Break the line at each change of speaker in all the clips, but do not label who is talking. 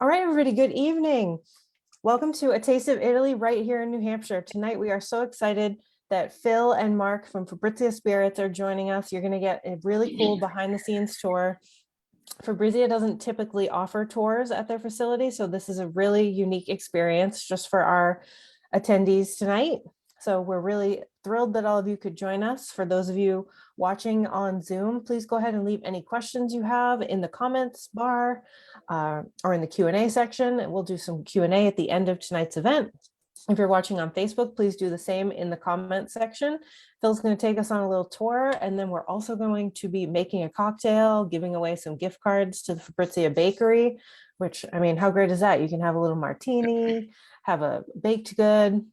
All right, everybody, good evening. Welcome to A Taste of Italy right here in New Hampshire. Tonight, we are so excited that Phil and Mark from Fabrizia Spirits are joining us. You're going to get a really cool behind the scenes tour. Fabrizia doesn't typically offer tours at their facility, so this is a really unique experience just for our attendees tonight. So we're really thrilled that all of you could join us. For those of you watching on Zoom, please go ahead and leave any questions you have in the comments bar or in the Q&A section. And we'll do some Q&A at the end of tonight's event. If you're watching on Facebook, please do the same in the comment section. Phil's going to take us on a little tour, and then we're also going to be making a cocktail, giving away some gift cards to the Fabrizia Bakery, which, I mean, how great is that? You can have a little martini, have a baked good.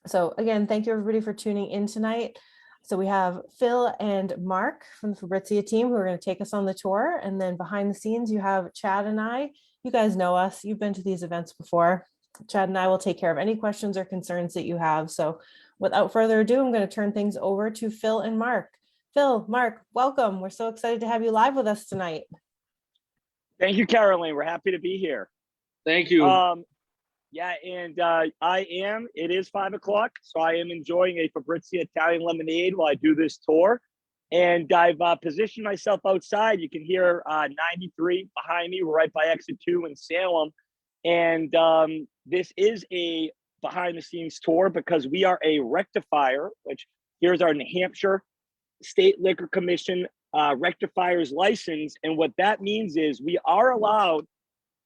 So again, thank you everybody for tuning in tonight. So we have Phil and Mark from the Fabrizia team who are going to take us on the tour. And then behind the scenes, you have Chad and I. You guys know us. You've been to these events before. Chad and I will take care of any questions or concerns that you have. So without further ado, I'm going to turn things over to Phil and Mark. Phil, Mark, welcome. We're so excited to have you live with us tonight.
Thank you, Caroline. We're happy to be here.
Thank you.
Yeah, and it is 5 o'clock, so I am enjoying a Fabrizia Italian lemonade while I do this tour. And I've positioned myself outside. You can hear 93 behind me. We're right by exit 2 in Salem. And this is a behind the scenes tour because we are a rectifier, which here's our New Hampshire State Liquor Commission rectifier's license. And what that means is we are allowed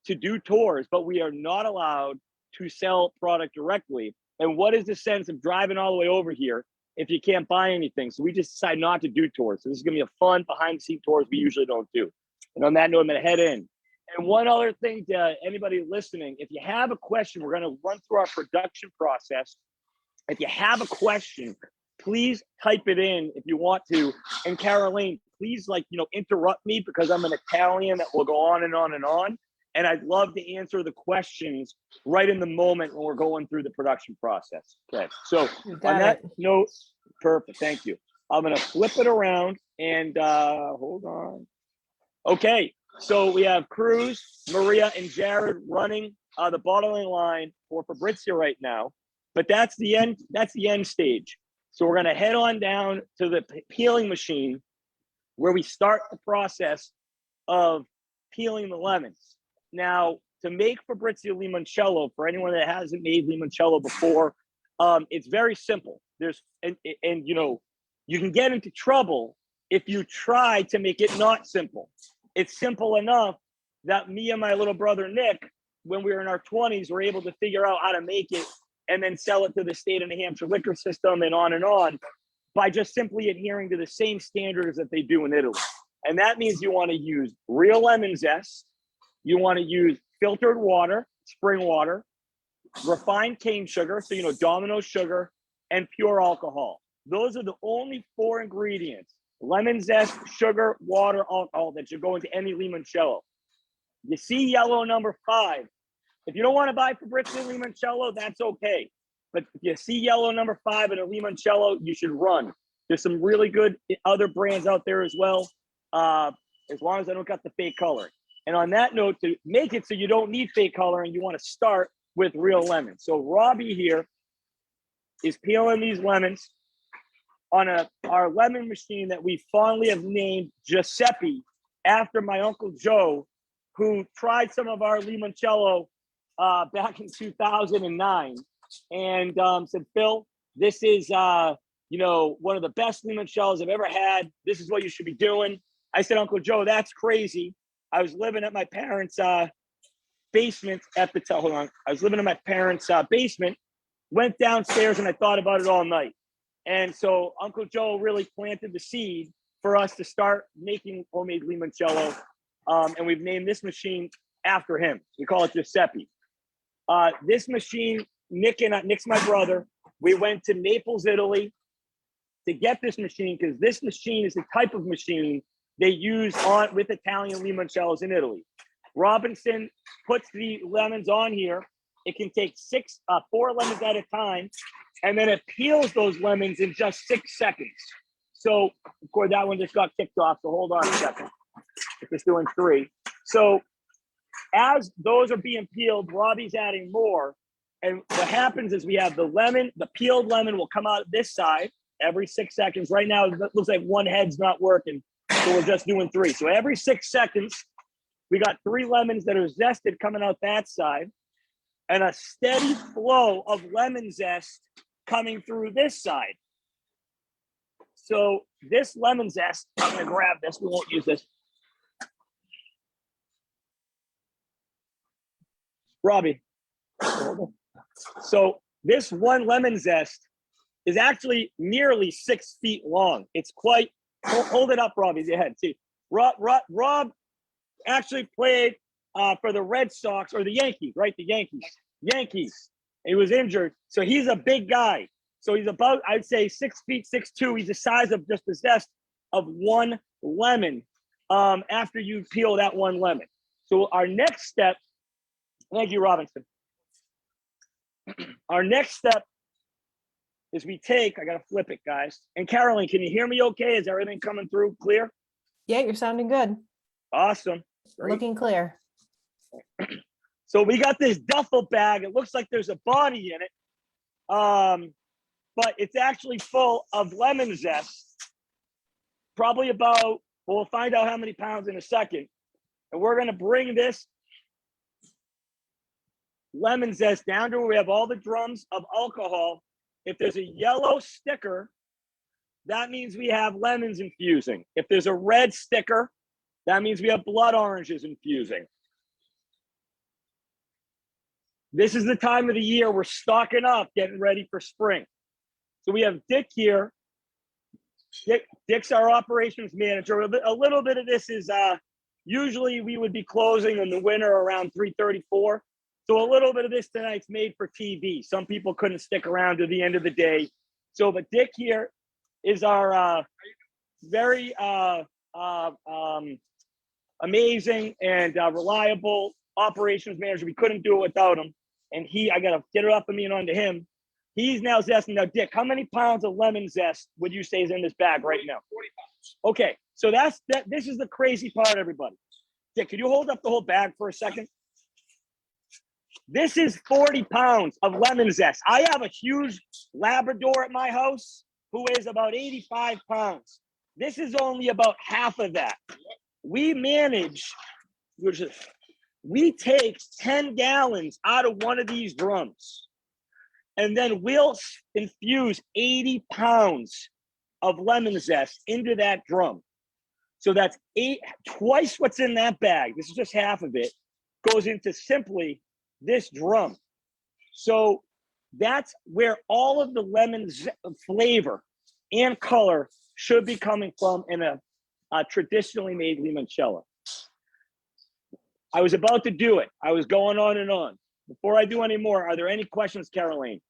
to do tours, but we are not allowed to sell product directly. And what is the sense of driving all the way over here if you can't buy anything? So we just decided not to do tours. So this is gonna be a fun behind the scenes tours we usually don't do. And on that note, I'm gonna head in. And one other thing to anybody listening, if you have a question, we're gonna run through our production process. If you have a question, please type it in if you want to. And Caroline, please interrupt me because I'm an Italian that will go on and on and on. And I'd love to answer the questions right in the moment when we're going through the production process. Okay, so on that note, perfect, thank you. I'm gonna flip it around and hold on. Okay, so we have Cruz, Maria, and Jared running the bottling line for Fabrizia right now, but that's the end stage. So we're gonna head on down to the peeling machine where we start the process of peeling the lemons. Now, to make Fabrizia limoncello, for anyone that hasn't made limoncello before, it's very simple. You can get into trouble if you try to make it not simple. It's simple enough that me and my little brother Nick, when we were in our 20s, were able to figure out how to make it and then sell it to the state of New Hampshire liquor system and on by just simply adhering to the same standards that they do in Italy. And that means you want to use real lemon zest. You want to use filtered water, spring water, refined cane sugar, so Domino sugar, and pure alcohol. Those are the only 4 ingredients: lemon zest, sugar, water, alcohol that should go into any limoncello. You see yellow number 5. If you don't want to buy Fabrizia limoncello, that's okay. But if you see yellow number 5 in a limoncello, you should run. There's some really good other brands out there as well, as long as I don't got the fake color. And on that note, to make it so you don't need fake coloring, you want to start with real lemons. So Robbie here is peeling these lemons on our lemon machine that we fondly have named Giuseppe after my Uncle Joe, who tried some of our limoncello back in 2009 and said, Phil, this is one of the best limoncellos I've ever had. This is what you should be doing. I said, Uncle Joe, that's crazy. I was living at my parents' basement at the time. Hold on. I was living in my parents' basement, went downstairs, and I thought about it all night. And so Uncle Joe really planted the seed for us to start making homemade limoncello. And we've named this machine after him. We call it Giuseppe. This machine, Nick's my brother. We went to Naples, Italy to get this machine because this machine is the type of machine they use with Italian limoncellos in Italy. Robinson puts the lemons on here. It can take 4 lemons at a time, and then it peels those lemons in just 6 seconds. So, of course, that one just got kicked off, so hold on a second. It's just doing 3. So as those are being peeled, Robbie's adding more. And what happens is we have the peeled lemon will come out this side every 6 seconds. Right now, it looks like one head's not working. So we're just doing 3. So every 6 seconds, we got 3 lemons that are zested coming out that side and a steady flow of lemon zest coming through this side. So this lemon zest, I'm going to grab this. We won't use this. Robbie. So this one lemon zest is actually nearly 6 feet long. It's quite, hold it up, Robbie's head. See, Rob actually played for the Red Sox or the Yankees, right? The Yankees. He was injured. So he's a big guy. So he's about, I'd say 6 feet, 6'2". He's the size of just the zest of one lemon after you peel that one lemon. So our next step, thank you, Robinson. Our next step is we take, I got to flip it, guys. And Caroline, can you hear me okay? Is everything coming through clear?
Yeah, you're sounding good.
Awesome. Great.
Looking clear.
So we got this duffel bag. It looks like there's a body in it. But it's actually full of lemon zest. Probably about, we'll find out how many pounds in a second. And we're going to bring this lemon zest down to where we have all the drums of alcohol. If there's a yellow sticker, that means we have lemons infusing. If there's a red sticker, that means we have blood oranges infusing. This is the time of the year we're stocking up, getting ready for spring. So we have Dick here. Dick's our operations manager. A little bit of this is usually we would be closing in the winter around 3:34. So a little bit of this tonight's made for TV. Some people couldn't stick around to the end of the day. So, but Dick here is our very amazing and reliable operations manager. We couldn't do it without him. And I got to get it up and onto him. He's now zesting. Now, Dick, how many pounds of lemon zest would you say is in this bag right now? 40 pounds. Okay, so this is the crazy part, everybody. Dick, can you hold up the whole bag for a second? This is 40 pounds of lemon zest. I have a huge Labrador at my house who weighs about 85 pounds. This is only about half of that. We take 10 gallons out of one of these drums, and then we'll infuse 80 pounds of lemon zest into that drum. So that's twice what's in that bag. This is just half of it, goes into simply this drum. So that's where all of the lemon flavor and color should be coming from in a traditionally made limoncello. I was about to do it. I was going on and on. Before I do any more, are there any questions, Caroline?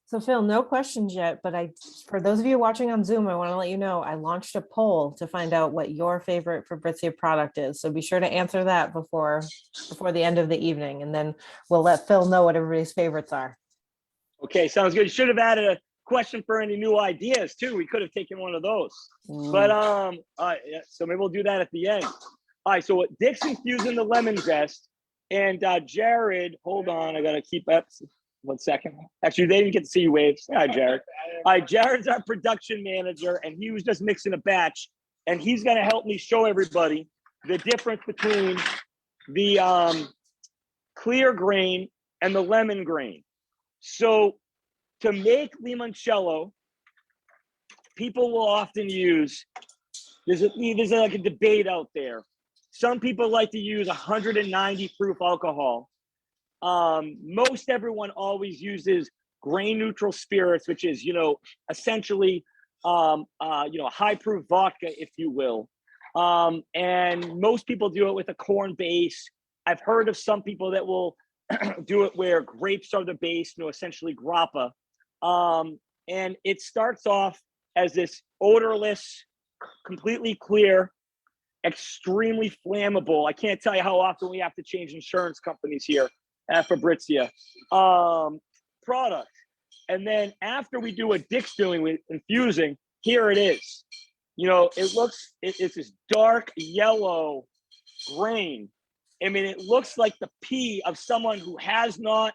So Phil, no questions yet, but for those of you watching on Zoom, I want to let you know I launched a poll to find out what your favorite Fabrizia product is. So be sure to answer that before the end of the evening, and then we'll let Phil know what everybody's favorites are. Okay, sounds good. You should have added a question for any new ideas too. We could have taken one of those. But so maybe we'll do that at the end. All right, so Dick's infusing the lemon zest, and Jared, hold on, I gotta keep up. 1 second. Actually, they didn't get to see you waves. Hi, Jared. All right, Jared's our production manager, and he was just mixing a batch, and he's going to help me show everybody the difference between the clear grain and the lemon grain. So to make limoncello, people will often use, there's like a debate out there. Some people like to use 190 proof alcohol. Most everyone always uses grain neutral spirits, which is, essentially, high proof vodka, if you will. And most people do it with a corn base. I've heard of some people that will do it where grapes are the base, essentially grappa. And it starts off as this odorless, completely clear, extremely flammable. I can't tell you how often we have to change insurance companies here at Fabrizia product. And then after we do what Dick's doing with infusing, here it is. It's this dark yellow
grain. I mean, it looks like the pee of someone who has not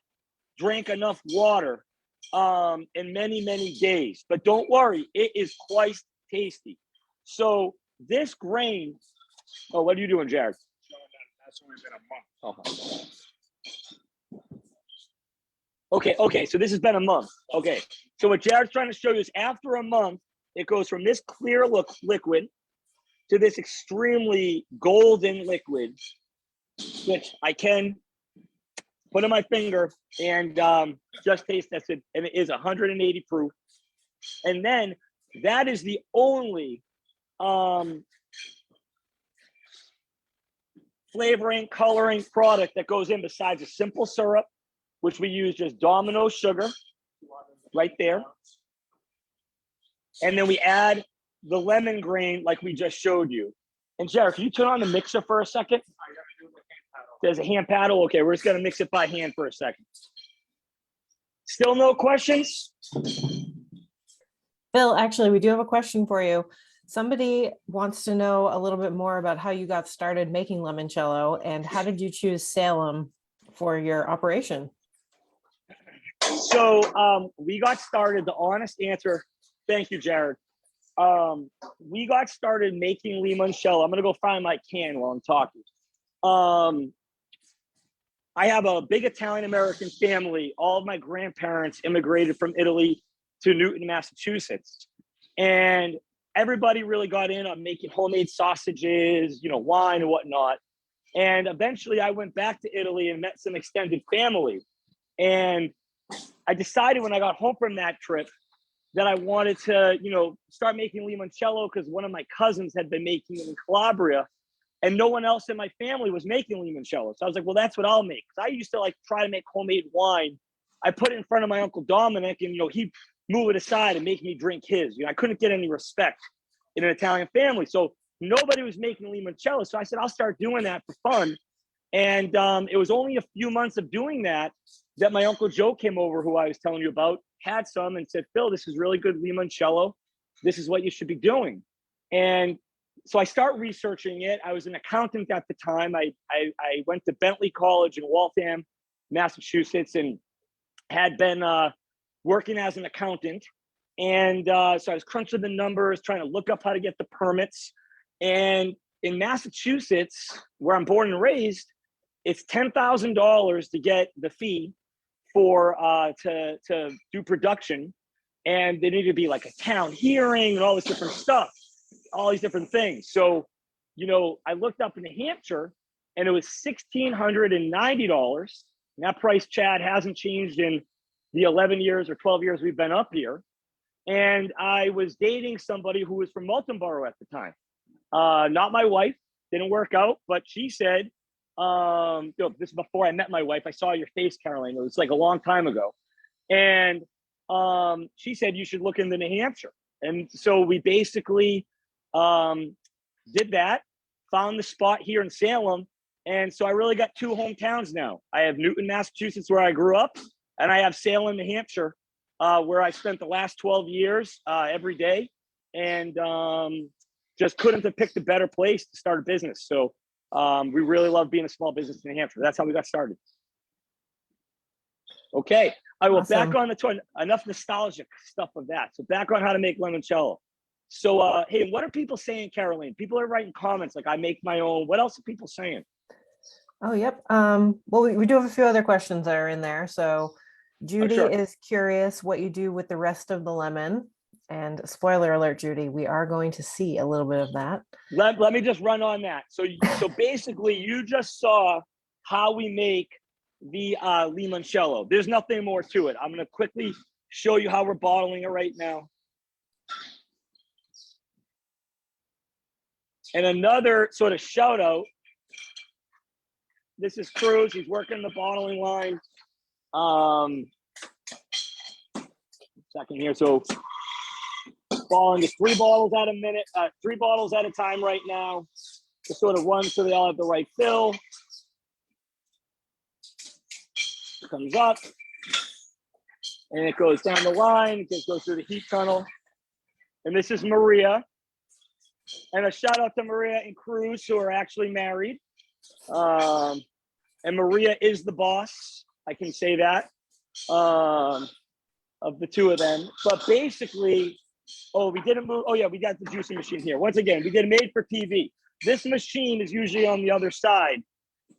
drank enough water in many, many days. But don't worry, it is quite tasty. So this grain, oh, what are you doing, Jared? That's only been a month. Okay, so this has been a month. Okay, so what Jared's trying to show you is after a month, it goes from this clear liquid to this extremely golden liquid, which I can put on my finger and just taste tested, and it is 180 proof. And then that is the only flavoring, coloring product that goes in besides a simple syrup, which we use just Domino sugar right there. And then we add the lemon grain like we just showed you. And Jared, can you turn on the mixer for a second? There's a hand paddle. Okay, we're just gonna mix it by hand for a second. Still no questions?
Phil, actually, we do have a question for you. Somebody wants to know a little bit more about how you got started making limoncello and how did you choose Salem for your operation?
So we got started, the honest answer, thank you, Jared. We got started making limoncello. I'm gonna go find my can while I'm talking. I have a big Italian-American family. All of my grandparents immigrated from Italy to Newton, Massachusetts. And everybody really got in on making homemade sausages, you know, wine and whatnot. And eventually I went back to Italy and met some extended family. And I decided when I got home from that trip that I wanted to, you know, start making limoncello because one of my cousins had been making it in Calabria and no one else in my family was making limoncello. So I was like, well, that's what I'll make. Because I used to like try to make homemade wine. I put it in front of my Uncle Dominic and, you know, he'd move it aside and make me drink his. You know, I couldn't get any respect in an Italian family. So nobody was making limoncello. So I said, I'll start doing that for fun. And it was only a few months of doing that my Uncle Joe came over, who I was telling you about, had some and said, Phil, this is really good limoncello. This is what you should be doing. And so I start researching it. I was an accountant at the time. I went to Bentley College in Waltham, Massachusetts, and had been working as an accountant. And so I was crunching the numbers, trying to look up how to get the permits. And in Massachusetts, where I'm born and raised, it's $10,000 to get the fee for to do production, and there needed to be like a town hearing and all this different stuff, all these different things. So, you know, I looked up in New Hampshire, and it was $1,690. And that price, Chad, hasn't changed in the 11 years or 12 years we've been up here. And I was dating somebody who was from Moultonborough at the time. Not my wife, didn't work out, but she said, you know, this is before I met my wife. I saw your face, Caroline. It was like a long time ago. And she said, you should look into New Hampshire. And so we basically did that, found the spot here in Salem. And so I really got two hometowns now. I have Newton, Massachusetts, where I grew up, and I have Salem, New Hampshire, where I spent the last 12 years every day. And just couldn't have picked a better place to start a business. So we really love being a small business in New Hampshire. That's how we got started. Okay, I will back on the tour. Enough nostalgic stuff of that. So back on how to make limoncello. So, hey, what are people saying, Caroline? People are writing comments like, I make my own. What else are people saying?
Oh, yep. Well, we do have a few other questions that are in there. So Judy is curious what you do with the rest of the lemon. And spoiler alert, Judy, we are going to see a little bit of that.
Let me just run on that. So basically, you just saw how we make the limoncello. There's nothing more to it. I'm going to quickly show you how we're bottling it right now. And another sort of shout out. This is Cruz. He's working the bottling line. Second here. So bottling is 3 bottles at a minute, 3 bottles at a time right now. To sort of run so they all have the right fill. Comes up. And it goes down the line. It just goes through the heat tunnel. And this is Maria. And a shout out to Maria and Cruz, who are actually married. And Maria is the boss. I can say that, of the two of them. But basically, we didn't move. Oh yeah, we got the juicing machine here. Once again, we did made for TV. This machine is usually on the other side,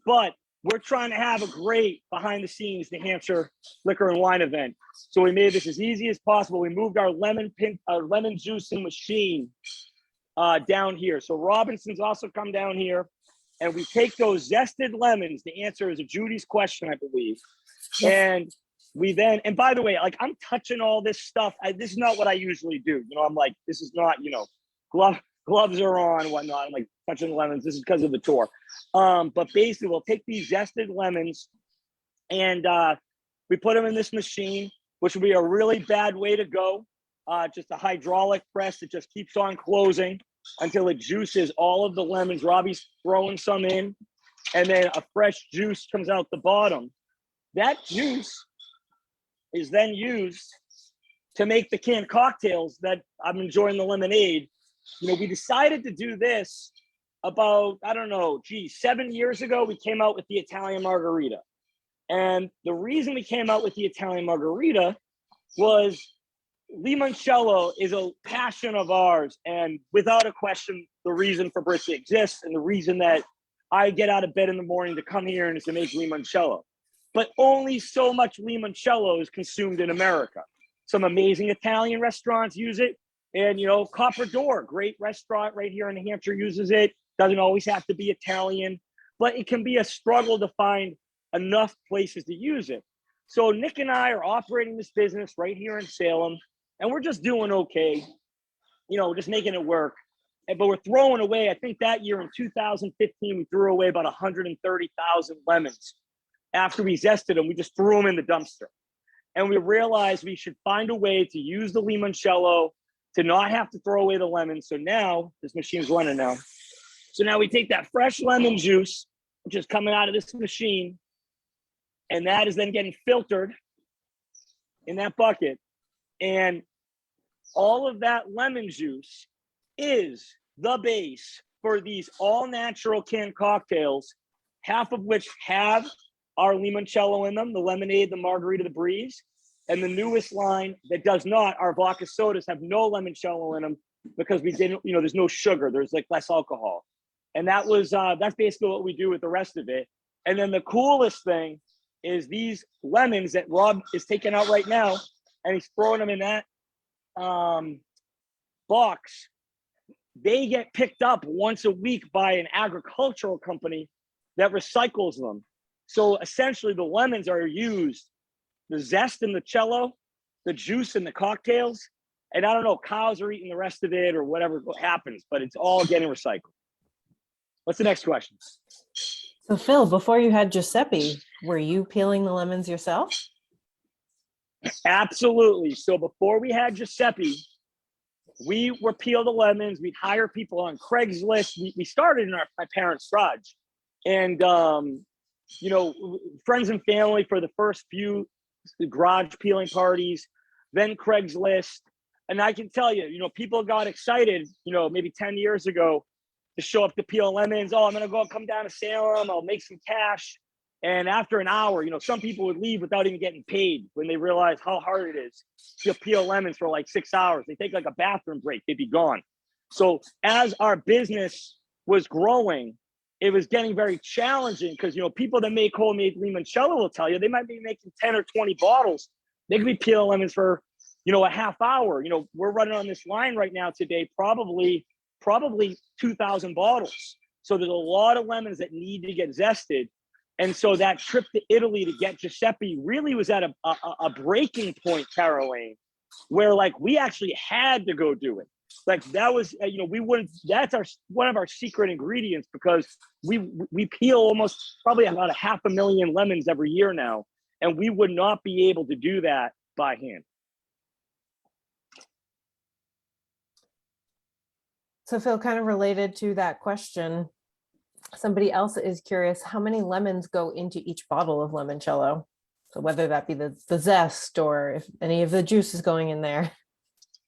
but we're trying to have a great behind the scenes New Hampshire liquor and wine event. So we made this as easy as possible. We moved our lemon juicing machine down here. So Robinson's also come down here, and we take those zested lemons. The answer is a Judy's question, I believe. And we then, and by the way, like I'm touching all this stuff. This is not what I usually do. You know, I'm like, this is not, you know, gloves are on, whatnot. I'm like touching lemons. This is because of the tour. But basically, we'll take these zested lemons and we put them in this machine, which would be a really bad way to go. Just a hydraulic press that just keeps on closing until it juices all of the lemons. Robbie's throwing some in, and then a fresh juice comes out the bottom. That juice is then used to make the canned cocktails that I'm enjoying, the lemonade. You know, we decided to do this about, I don't know, 7 years ago. We came out with the Italian margarita. And the reason we came out with the Italian margarita was limoncello is a passion of ours. And without a question, the reason Fabrizia exists and the reason that I get out of bed in the morning to come here and is to make limoncello. But only so much limoncello is consumed in America. Some amazing Italian restaurants use it. And, you know, Copper Door, great restaurant right here in New Hampshire, uses it. Doesn't always have to be Italian, but it can be a struggle to find enough places to use it. So Nick and I are operating this business right here in Salem, and we're just doing okay, you know, just making it work. But we're throwing away, I think that year in 2015, we threw away about 130,000 lemons. After we zested them, we just threw them in the dumpster. And we realized we should find a way to use the limoncello to not have to throw away the lemons. So now, this machine's running now. So now we take that fresh lemon juice, which is coming out of this machine, and that is then getting filtered in that bucket. And all of that lemon juice is the base for these all-natural canned cocktails, half of which have our limoncello in them, the lemonade, the margarita, the breeze. And the newest line that does not, our vodka sodas have no limoncello in them because we didn't, you know, there's no sugar, there's like less alcohol. And that was, that's basically what we do with the rest of it. And then the coolest thing is these lemons that Rob is taking out right now, and he's throwing them in that box. They get picked up once a week by an agricultural company that recycles them. So essentially the lemons are used, the zest in the cello, the juice in the cocktails, and I don't know, cows are eating the rest of it or whatever happens, but it's all getting recycled. What's the next question?
So Phil, before you had Giuseppe, were you peeling the lemons yourself?
Absolutely. So before we had Giuseppe, we were peel the lemons. We'd hire people on Craigslist. We started in my parents' garage. And, you know, friends and family for the first few garage peeling parties, then Craigslist. And I can tell you, you know, people got excited, you know, maybe 10 years ago to show up to peel lemons. Oh, I'm going to come down to Salem. I'll make some cash. And after an hour, you know, some people would leave without even getting paid when they realize how hard it is to peel lemons for like 6 hours. They take like a bathroom break, they'd be gone. So as our business was growing, it was getting very challenging because, you know, people that make homemade limoncello will tell you they might be making 10 or 20 bottles. They could be peeling lemons for, you know, a half hour. You know, we're running on this line right now today, probably 2,000 bottles. So there's a lot of lemons that need to get zested. And so that trip to Italy to get Giuseppe really was at a breaking point, Caroline, where like we actually had to go do it. Like that was, you know, we wouldn't, that's one of our secret ingredients because we peel almost probably about 500,000 lemons every year now. And we would not be able to do that by hand.
So Phil, kind of related to that question, somebody else is curious, how many lemons go into each bottle of limoncello? So whether that be the zest or if any of the juice is going in there.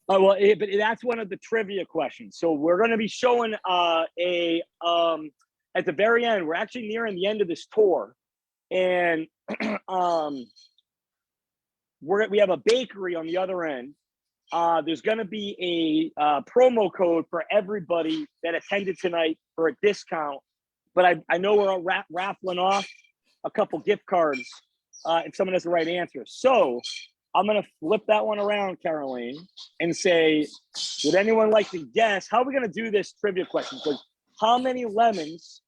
Oh, well, but that's one of the trivia questions. So we're going to be showing a at the very end, we're actually nearing the end of this tour, and we have a bakery on the other end. There's going to be a promo code for everybody that attended tonight for a discount. But I know we're raffling off a couple gift cards if someone has the right answer. So I'm going to flip that one around, Caroline, and say, would anyone like to guess? How are we going to do this trivia question? Because how many lemons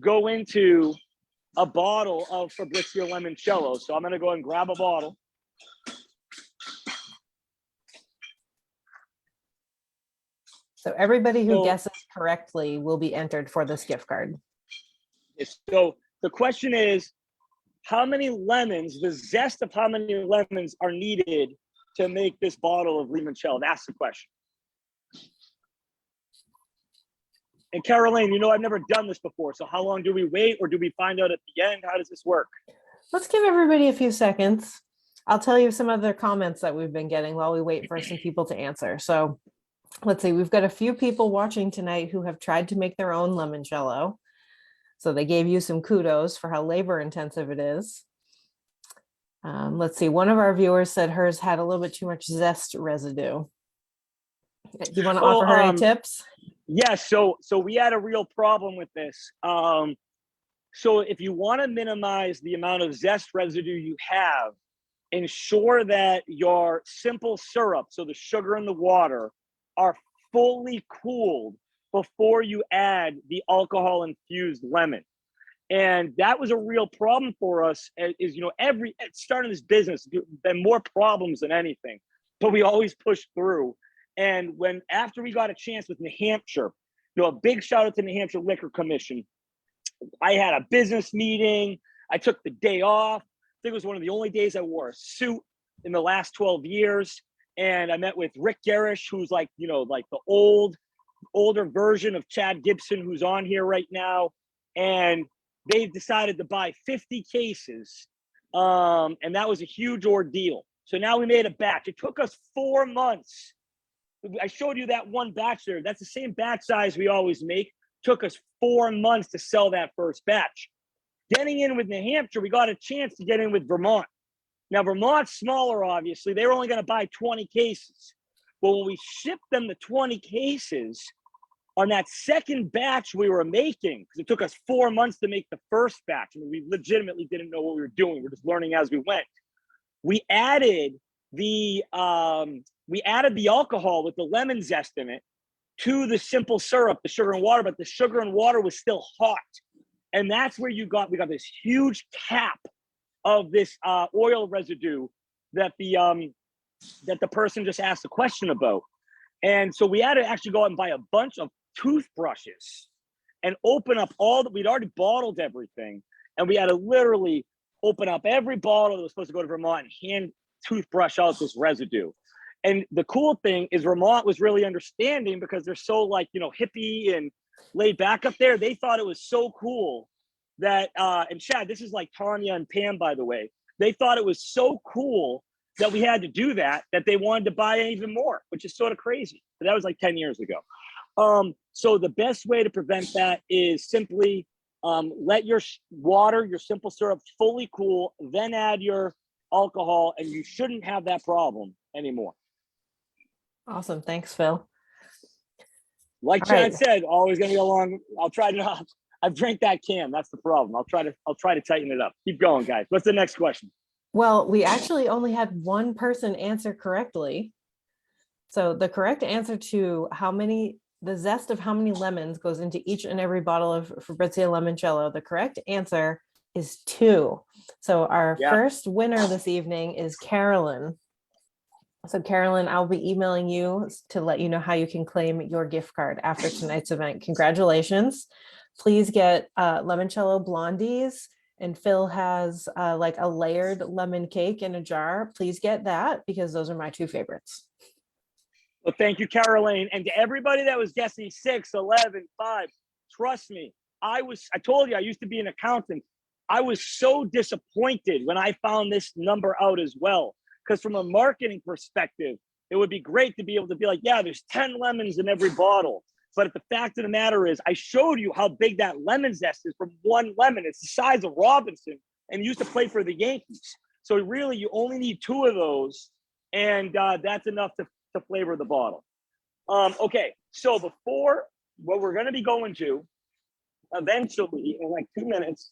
go into a bottle of Fabrizia Limoncello? So I'm going to go and grab a bottle.
So everybody who guesses correctly will be entered for this gift card.
So the question is, how many lemons, the zest of how many lemons are needed to make this bottle of limoncello? That's the question. And Caroline, you know, I've never done this before. So how long do we wait, or do we find out at the end? How does this work?
Let's give everybody a few seconds. I'll tell you some other comments that we've been getting while we wait for some people to answer. So let's see, we've got a few people watching tonight who have tried to make their own limoncello. So they gave you some kudos for how labor intensive it is. Let's see, one of our viewers said hers had a little bit too much zest residue. Do you want to offer her any tips?
Yeah, so we had a real problem with this. So if you want to minimize the amount of zest residue you have, ensure that your simple syrup, so the sugar and the water, are fully cooled before you add the alcohol infused lemon. And that was a real problem for us. Is, you know, starting this business, been more problems than anything, but we always pushed through. And after we got a chance with New Hampshire, you know, a big shout out to New Hampshire Liquor Commission. I had a business meeting. I took the day off. I think it was one of the only days I wore a suit in the last 12 years. And I met with Rick Garish, who's like, you know, like the older version of Chad Gibson, who's on here right now. And they decided to buy 50 cases. And that was a huge ordeal. So now we made a batch. It took us 4 months. I showed you that one batch there. That's the same batch size we always make. Took us 4 months to sell that first batch. Getting in with New Hampshire, we got a chance to get in with Vermont. Now, Vermont's smaller, obviously. They were only going to buy 20 cases. But when we shipped them the 20 cases, on that second batch we were making, because it took us 4 months to make the first batch, I mean, we legitimately didn't know what we were doing. We're just learning as we went. We added the alcohol with the lemon zest in it to the simple syrup, the sugar and water, but the sugar and water was still hot. And that's where we got this huge cap of this oil residue that the person just asked a question about. And so we had to actually go out and buy a bunch of toothbrushes and open up we'd already bottled everything. And we had to literally open up every bottle that was supposed to go to Vermont and hand toothbrush out this residue. And the cool thing is Vermont was really understanding, because they're so, like, you know, hippie and laid back up there. They thought it was so cool that, and Chad, this is like Tanya and Pam, by the way, they thought it was so cool that we had to do that they wanted to buy even more, which is sort of crazy. But that was like 10 years ago. So the best way to prevent that is simply let your water, your simple syrup, fully cool, then add your alcohol, and you shouldn't have that problem anymore.
Awesome. Thanks, Phil.
Like Chad said, always going to go along. I'll try to. I've drank that can. That's the problem. I'll try to tighten it up. Keep going, guys. What's the next question?
Well, we actually only had one person answer correctly. So the correct answer to the zest of how many lemons goes into each and every bottle of Fabrizia Limoncello, the correct answer is 2. So our first winner this evening is Carolyn. So Carolyn, I'll be emailing you to let you know how you can claim your gift card after tonight's event. Congratulations. Please get limoncello blondies, and Phil has like a layered lemon cake in a jar. Please get that, because those are my 2 favorites.
Well, thank you, Caroline. And to everybody that was guessing 6, 11, 5, trust me, I told you I used to be an accountant. I was so disappointed when I found this number out as well. Because from a marketing perspective, it would be great to be able to be like, yeah, there's 10 lemons in every bottle. But the fact of the matter is, I showed you how big that lemon zest is from one lemon. It's the size of Robinson, and he used to play for the Yankees. So really, you only need 2 of those, and that's enough to flavor the bottle. Okay, so before what we're going to be going to, eventually, in like 2 minutes,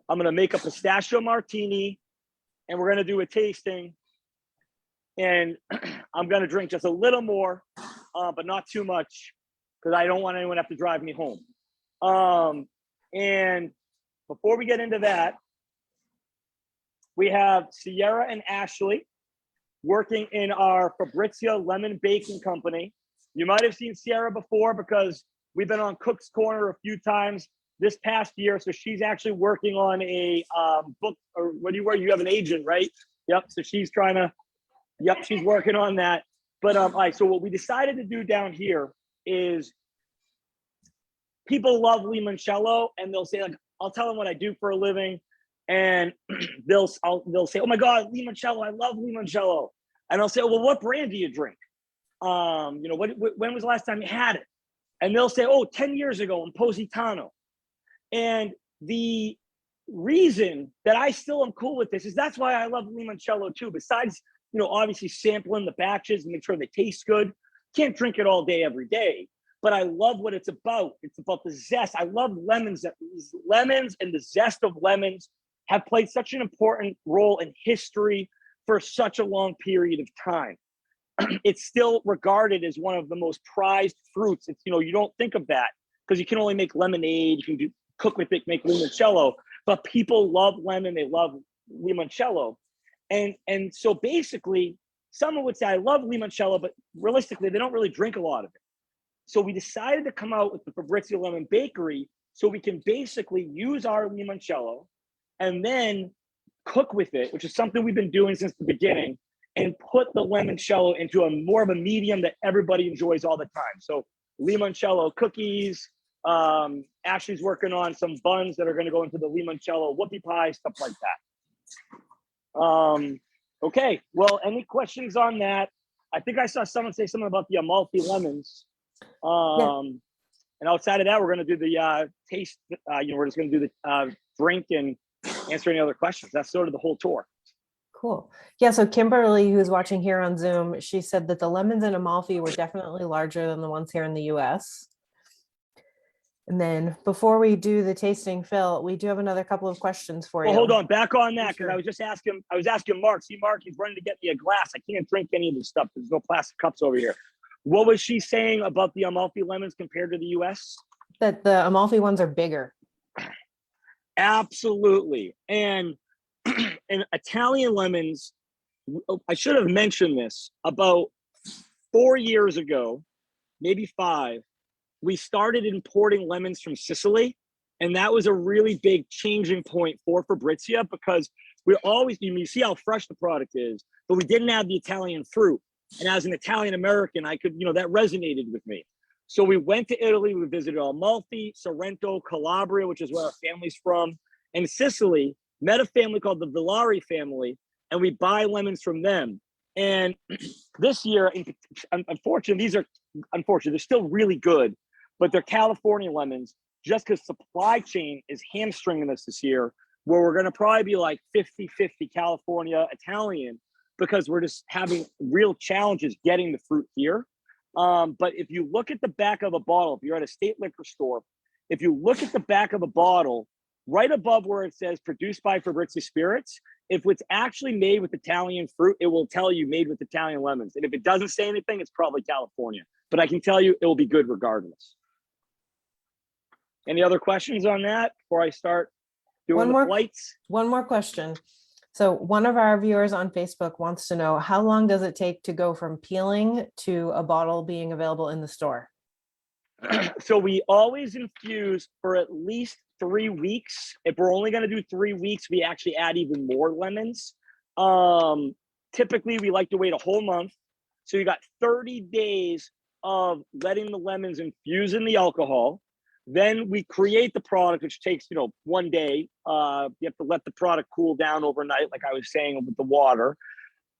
I'm going to make a pistachio martini, and we're going to do a tasting. And I'm going to drink just a little more, but not too much, because I don't want anyone to have to drive me home. And before we get into that, we have Sierra and Ashley working in our Fabrizia Lemon Baking Company. You might have seen Sierra before because we've been on Cook's Corner a few times this past year. So she's actually working on a book, or what do you wear? You have an agent, right? Yep. So she's trying to, she's working on that. But all right, so what we decided to do down here is people love limoncello, and they'll say, like, I'll tell them what I do for a living, and they'll say, oh my God, limoncello, I love limoncello. And I'll say, well, what brand do you drink? When was the last time you had it? And they'll say, 10 years ago in Positano. And the reason that I still am cool with this is that's why I love limoncello too. Besides, obviously sampling the batches and make sure they taste good. Can't drink it all day, every day, but I love what it's about. It's about the zest. I love lemons. Lemons and the zest of lemons have played such an important role in history for such a long period of time. It's still regarded as one of the most prized fruits. It's, you don't think of that because you can only make lemonade. You can cook with it, make limoncello, but people love lemon. They love limoncello. And so basically, someone would say, I love limoncello, but realistically, they don't really drink a lot of it. So we decided to come out with the Fabrizia Lemon Bakery so we can basically use our limoncello and then cook with it, which is something we've been doing since the beginning, and put the limoncello into a more of a medium that everybody enjoys all the time. So limoncello cookies, Ashley's working on some buns that are going to go into the limoncello whoopie pie, stuff like that. Okay, well, any questions on that? I think I saw someone say something about the Amalfi lemons. And outside of that, we're going to do the taste. We're just going to do the drink and answer any other questions. That's sort of the whole tour.
Cool. Yeah. So Kimberly, who's watching here on Zoom, she said that the lemons in Amalfi were definitely larger than the ones here in the US. And then before we do the tasting, Phil, we do have another couple of questions for you.
Hold on, back on that, because
Sure.
I was asking Mark. See, Mark, he's running to get me a glass. I can't drink any of this stuff. There's no plastic cups over here. What was she saying about the Amalfi lemons compared to the US?
That the Amalfi ones are bigger.
Absolutely. And Italian lemons, I should have mentioned this, about 4 years ago, maybe 5, we started importing lemons from Sicily. And that was a really big changing point for Fabrizia, because we always, you see how fresh the product is, but we didn't have the Italian fruit. And as an Italian American, I could, that resonated with me. So we went to Italy, we visited Amalfi, Sorrento, Calabria, which is where our family's from, and Sicily, met a family called the Villari family, and we buy lemons from them. And this year, unfortunately, they're still really good, but they're California lemons, just because supply chain is hamstringing us this year, where we're going to probably be like 50-50 California, Italian, because we're just having real challenges getting the fruit here. But if you look at the back of a bottle, if you're at a state liquor store, if you look at the back of a bottle, right above where it says produced by Fabrizia Spirits, if it's actually made with Italian fruit, it will tell you made with Italian lemons. And if it doesn't say anything, it's probably California. But I can tell you it will be good regardless. Any other questions on that before I start doing the flights?
One more question. So one of our viewers on Facebook wants to know, how long does it take to go from peeling to a bottle being available in the store?
So we always infuse for at least 3 weeks. If we're only going to do 3 weeks, we actually add even more lemons. Typically, we like to wait a whole month. So you got 30 days of letting the lemons infuse in the alcohol. Then we create the product, which takes, 1 day. You have to let the product cool down overnight, like I was saying, with the water.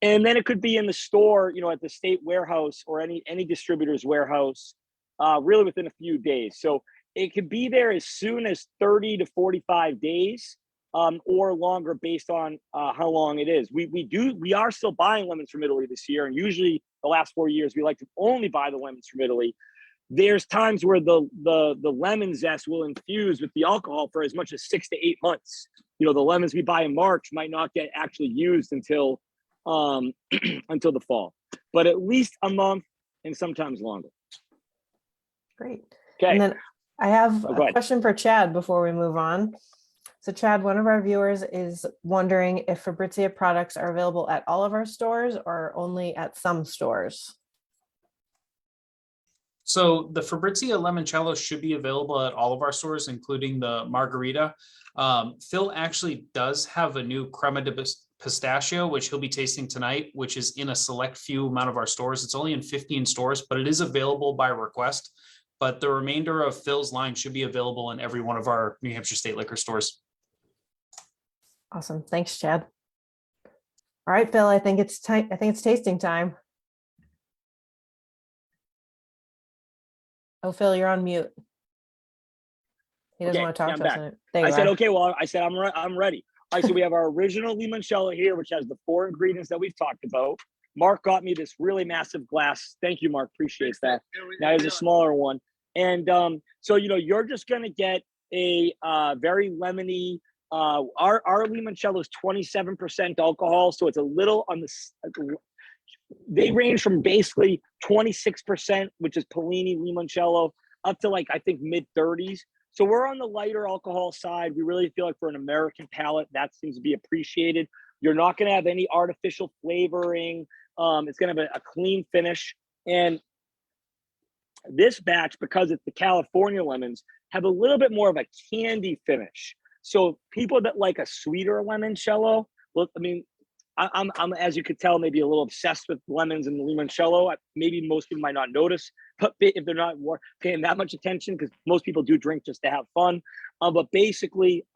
And then it could be in the store, at the state warehouse or any distributor's warehouse. really within a few days. So it could be there as soon as 30 to 45 days, or longer based on how long it is. We are still buying lemons from Italy this year, and usually the last 4 years we like to only buy the lemons from Italy. There's times where the lemon zest will infuse with the alcohol for as much as 6 to 8 months. You know, the lemons we buy in March might not get actually used until until the fall, but at least a month and sometimes longer.
Great.
Okay.
And then I have
go
a
ahead.
question for Chad before we move on. So Chad, one of our viewers is wondering if Fabrizia products are available at all of our stores or only at some stores.
So the Fabrizia Limoncello should be available at all of our stores, including the Margarita. Phil actually does have a new crema de pistachio, which he'll be tasting tonight, which is in a select few amount of our stores. It's only in 15 stores, but it is available by request. But the remainder of Phil's line should be available in every one of our New Hampshire State Liquor stores.
Awesome. Thanks, Chad. All right, Phil, I think it's time. I think it's tasting time. Oh, Phil, you're on mute. He doesn't
Okay,
want to talk
I'm
to us.
back.
There
I
you
said,
are.
okay, well, I said, I'm ready. All right, so we have our original limoncello here, which has the 4 ingredients that we've talked about. Mark got me this really massive glass. Thank you, Mark. Appreciate that. Now there's a smaller one. And so, you know, you're just going to get a very lemony, our limoncello is 27% alcohol. So it's a little on the, they range from basically 26%, which is Pellini limoncello, up to like, I think mid 30s. So we're on the lighter alcohol side. We really feel like for an American palate, that seems to be appreciated. You're not going to have any artificial flavoring. It's going to have a clean finish. And this batch, because it's the California lemons, have a little bit more of a candy finish. So people that like a sweeter limoncello, well, I mean, I'm as you could tell, maybe a little obsessed with lemons and limoncello. Maybe most people might not notice, but if they're not paying that much attention, because most people do drink just to have fun. But basically,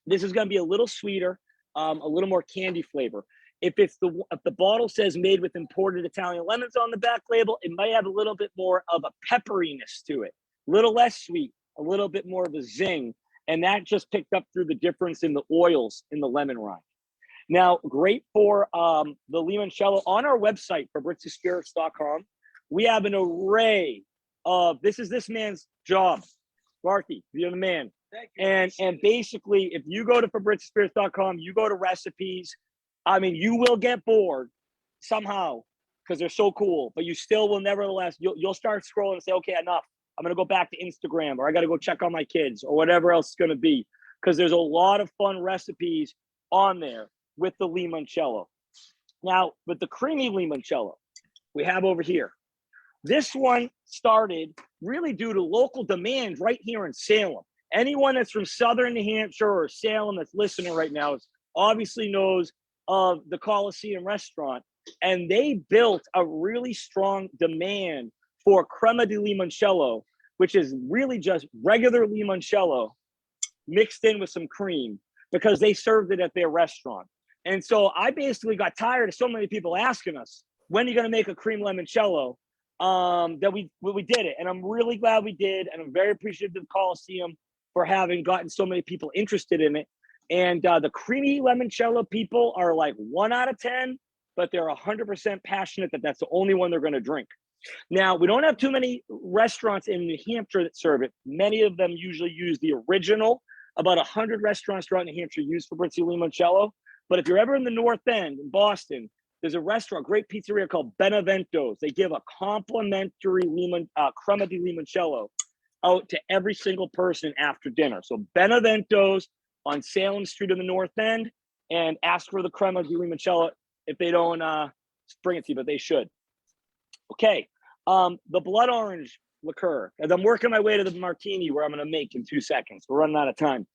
this is going to be a little sweeter, a little more candy flavor. If the bottle says made with imported Italian lemons on the back label, it might have a little bit more of a pepperiness to it, a little less sweet, a little bit more of a zing, and that just picked up through the difference in the oils in the lemon rind. Now, great for the limoncello. On our website, fabriziaspirits.com, we have an array of, this is this man's job. Marky, you're the man.
Thank you.
And basically, if you go to fabriziaspirits.com, you go to recipes, I mean, you will get bored somehow because they're so cool, but you still will nevertheless, you'll start scrolling and say, okay, enough. I'm going to go back to Instagram, or I got to go check on my kids, or whatever else it's going to be, because there's a lot of fun recipes on there with the limoncello. Now, with the creamy limoncello we have over here, this one started really due to local demand right here in Salem. Anyone that's from Southern New Hampshire or Salem that's listening right now obviously knows of the Coliseum restaurant, and they built a really strong demand for crema di limoncello, which is really just regular limoncello mixed in with some cream, because they served it at their restaurant. And so I basically got tired of so many people asking us, when are you going to make a cream limoncello? That we did it. And I'm really glad we did. And I'm very appreciative of the Coliseum for having gotten so many people interested in it. And the creamy limoncello people are like 1 out of 10, but they're 100% passionate that that's the only one they're going to drink. Now, we don't have too many restaurants in New Hampshire that serve it. Many of them usually use the original. About 100 restaurants throughout New Hampshire use Fabrizia limoncello. But if you're ever in the North End in Boston, there's a restaurant, great pizzeria called Benevento's. They give a complimentary crema di limoncello out to every single person after dinner. So Benevento's on Salem Street in the North End, and ask for the crema di limoncello if they don't bring it to you, but they should. Okay, the blood orange liqueur, as I'm working my way to the martini where I'm going to make in 2 seconds. We're running out of time.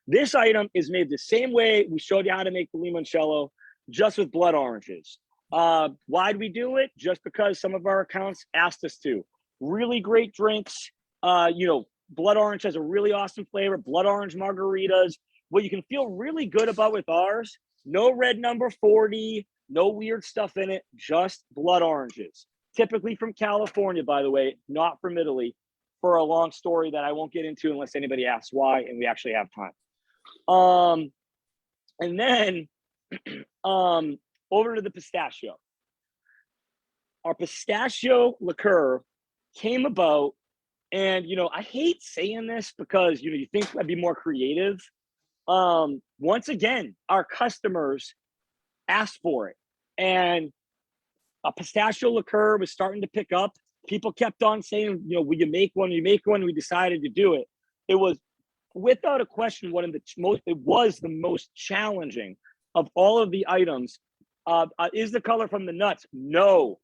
This item is made the same way we showed you how to make the limoncello, just with blood oranges. Why'd we do it? Just because some of our accounts asked us to. Really great drinks. You know, blood orange has a really awesome flavor. Blood orange margaritas. What you can feel really good about with ours, no red number 40, no weird stuff in it, just blood oranges. typically from California, by the way, not from Italy, for a long story that I won't get into unless anybody asks why, and we actually have time. And then over to the pistachio. Our pistachio liqueur came about, and I hate saying this because you think I'd be more creative. Once again, our customers asked for it, and a pistachio liqueur was starting to pick up. People kept on saying, will you make one? You make one. We decided to do it. It was without a question it was the most challenging of all of the items. Is the color from the nuts? No.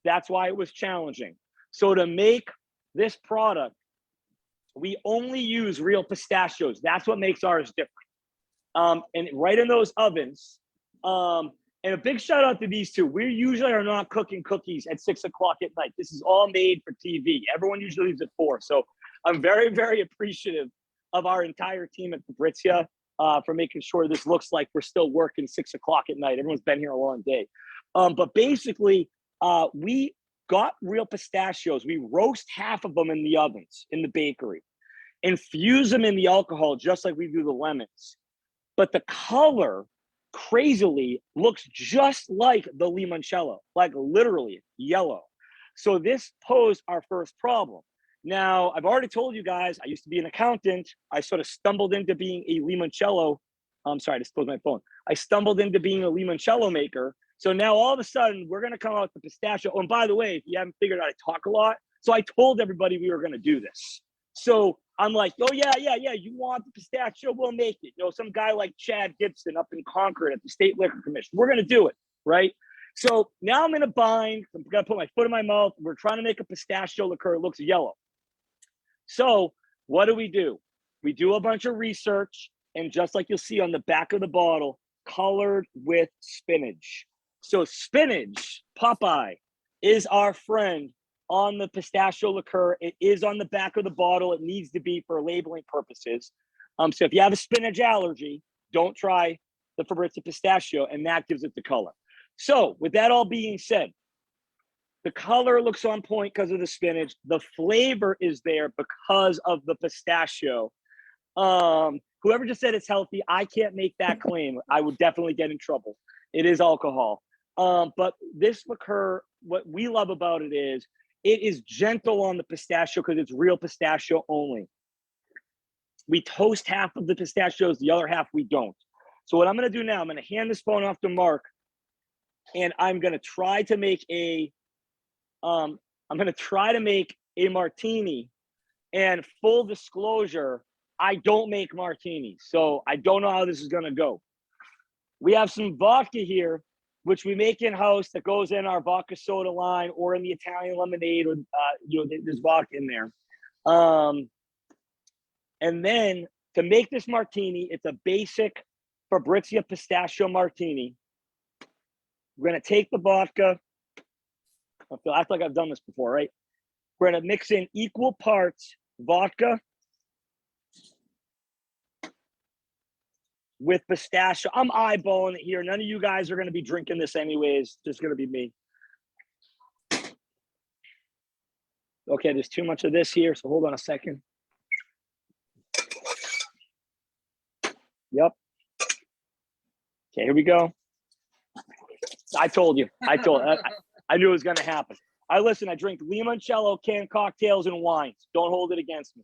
That's why it was challenging. So to make this product, we only use real pistachios. That's what makes ours different. And right in those ovens. And a big shout out to these two. We usually are not cooking cookies at 6 o'clock at night. This is all made for TV. Everyone usually leaves at 4. So I'm very, very appreciative of our entire team at Fabrizia for making sure this looks like we're still working 6 o'clock at night. Everyone's been here a long day. But basically, we got real pistachios. We roast half of them in the ovens, in the bakery, infuse them in the alcohol, just like we do the lemons. But the color, crazily, looks just like the limoncello, like literally yellow. So this posed our first problem. Now, I've already told you guys, I used to be an accountant. I sort of stumbled into being a limoncello. I'm sorry, I just closed my phone. I stumbled into being a limoncello maker. So now all of a sudden, we're going to come out with the pistachio. Oh, and by the way, if you haven't figured out, I talk a lot. So I told everybody we were going to do this. So I'm like, oh, yeah, you want the pistachio, we'll make it. Some guy like Chad Gibson up in Concord at the State Liquor Commission. We're going to do it, right? So now I'm in a bind. I'm going to put my foot in my mouth. We're trying to make a pistachio liqueur. It looks yellow. So what do? We do a bunch of research, and just like you'll see on the back of the bottle, colored with spinach. So spinach, Popeye, is our friend on the pistachio liqueur. It is on the back of the bottle. It needs to be for labeling purposes. So if you have a spinach allergy, don't try the Fabrizia pistachio, and that gives it the color. So with that all being said, the color looks on point because of the spinach. The flavor is there because of the pistachio. Whoever just said it's healthy, I can't make that claim. I would definitely get in trouble. It is alcohol. But this liqueur, what we love about it is gentle on the pistachio because it's real pistachio only. We toast half of the pistachios, the other half we don't. So what I'm going to do now, I'm going to hand this phone off to Mark, and I'm going to try to make a martini. And full disclosure, I don't make martinis, so I don't know how this is going to go. We have some vodka here, which we make in-house, that goes in our vodka soda line or in the Italian lemonade, or there's vodka in there. And then to make this martini, it's a basic Fabrizia pistachio martini. We're going to take the vodka. I feel like I've done this before, right? We're going to mix in equal parts vodka with pistachio. I'm eyeballing it here. None of you guys are going to be drinking this anyways. It's just going to be me. Okay, there's too much of this here, so hold on a second. Yep. Okay, here we go. I told you. I knew it was going to happen. I drink limoncello canned cocktails and wines. Don't hold it against me.